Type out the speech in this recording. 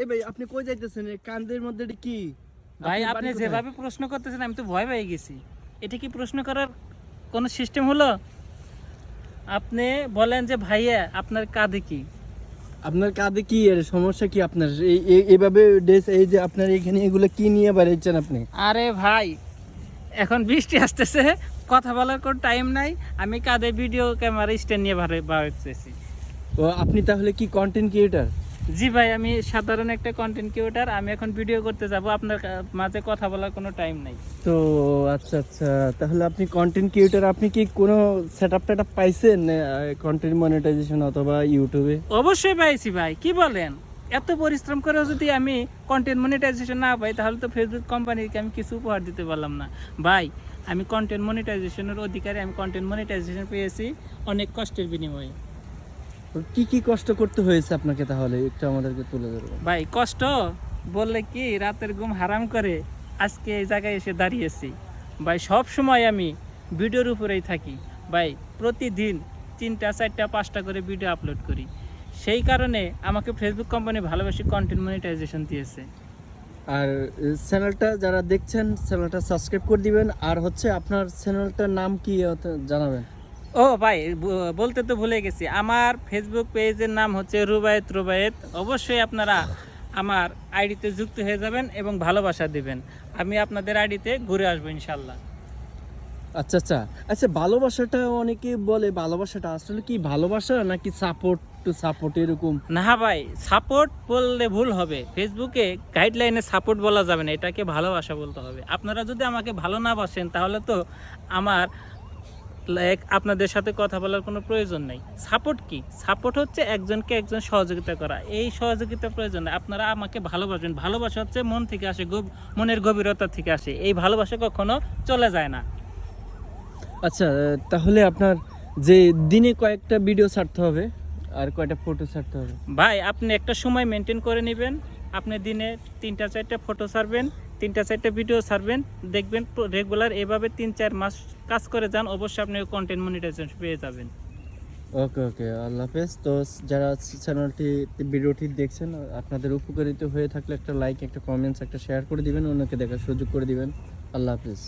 ভাই আপনি কই যাইতেছেন? কান্দের মধ্যে এটা কি? ভাই আপনি যেভাবে প্রশ্ন করতেছেন আমি তো ভয় পেয়ে গেছি। এটা কি প্রশ্ন করার কোন সিস্টেম হলো? আপনি বলেন যে ভাইয়া আপনার কাঁধে কি? আপনার কাঁধে কি এর সমস্যা কি আপনার? এইভাবে ড্রেস এই যে আপনার এখানে এগুলো কি নিয়ে বেরিয়েছেন আপনি? আরে ভাই এখন বৃষ্টি আসতেছে, কথা বলার কোনো টাইম নাই, আমি কাঁধে ভিডিও ক্যামেরা স্ট্যান্ড নিয়ে বাড়তেছি। ও আপনি তাহলে কি কন্টেন্ট ক্রিয়েটর? জি ভাই, আমি সাধারণ একটা কন্টেন্ট ক্রিয়েটর। আমি এখন ভিডিও করতে যাব, আপনার মাঝে কথা বলার কোনো টাইম নাই। তো আচ্ছা আচ্ছা, তাহলে আপনি কন্টেন্ট ক্রিয়েটর, আপনি কি কোনো সেটআপ টেটআপ পাইছেন কন্টেন্ট মনিটাইজেশন অথবা ইউটিউবে? অবশ্যই পাইছি ভাই, কি বলেন? এত পরিশ্রম করে যদি আমি কন্টেন্ট মনিটাইজেশন না পাই তাহলে তো ফেসবুক কোম্পানিকে আমি কিছু উপহার দিতে পারলাম না। ভাই আমি কন্টেন্ট মনিটাইজেশনের অধিকারী, আমি কন্টেন্ট মনিটাইজেশন পেয়েছি অনেক কষ্টের বিনিময়ে। কি কি কষ্ট করতে হয়েছে আপনাকে তাহলে একটু আমাদেরকে তুলে ধরবেন? ভাই কষ্ট বললে কি, রাতের ঘুম হারাম করে আজকে এই জায়গায় এসে দাঁড়িয়েছি। ভাই সব সময় আমি ভিডিওর উপরেই থাকি ভাই, প্রতিদিন 3টা 4টা 5টা করে ভিডিও আপলোড করি। সেই কারণে আমাকে ফেসবুক কোম্পানি ভালোবাসি কন্টেন্ট মনিটাইজেশন দিয়েছে। আর চ্যানেলটা যারা দেখছেন চ্যানেলটা সাবস্ক্রাইব করে দিবেন। আর হচ্ছে আপনার চ্যানেলটার নাম কি জানাবেন? ও ভাই বলতে তো ভুলে গেছি, আমার ফেসবুক পেজের নাম হচ্ছে রুবায়েত। অবশ্যই আপনারা আমার আইডিতে যুক্ত হয়ে যাবেন এবং ভালোবাসা দিবেন। আমি আপনাদের আইডিতে ঘুরে আসবো ইনশাল্লাহ। আচ্ছা আচ্ছা আচ্ছা, ভালোবাসাটা অনেকে বলে, ভালোবাসাটা আসলে কি ভালোবাসা নাকি সাপোর্ট টু সাপোর্ট এরকম? না ভাই, সাপোর্ট বললে ভুল হবে, ফেসবুকে গাইডলাইনে সাপোর্ট বলা যাবে না, এটাকে ভালোবাসা বলতে হবে। আপনারা যদি আমাকে ভালো না বাসেন তাহলে তো আমার আপনাদের সাথে কথা বলার কোনো প্রয়োজন নেই। সাপোর্ট কি? সাপোর্ট হচ্ছে একজনকে একজন সহযোগিতা করা, এই সহযোগিতা প্রয়োজন নেই। আপনারা আমাকে ভালোবাসবেন, ভালোবাসা হচ্ছে মন থেকে আসে, মনের গভীরতা থেকে আসে, এই ভালোবাসা কখনো চলে যায় না। আচ্ছা, তাহলে আপনার যে দিনে কয়েকটা ভিডিও ছাড়তে হবে আর কয়টা ফটো ছাড়তে হবে? ভাই আপনি একটা সময় মেনটেন করে নেবেন, আপনি দিনে 3টা 4টা ফটো ছাড়বেন, 3টা 4টা ভিডিও ছাড়বেন, দেখবেন রেগুলার এভাবে 3-4 মাস কাজ করে যান, অবশ্যই আপনি কন্টেন্ট মনিটাইজেশন পেয়ে যাবেন। ওকে ওকে, আল্লাহ হাফেজ। তো যারা চ্যানেলটি ভিডিওটি দেখছেন, আপনাদের উপকারিত হয়ে থাকলে একটা লাইক, একটা কমেন্টস, একটা শেয়ার করে দিবেন, অন্যকে দেখার সুযোগ করে দিবেন। আল্লাহ হাফেজ।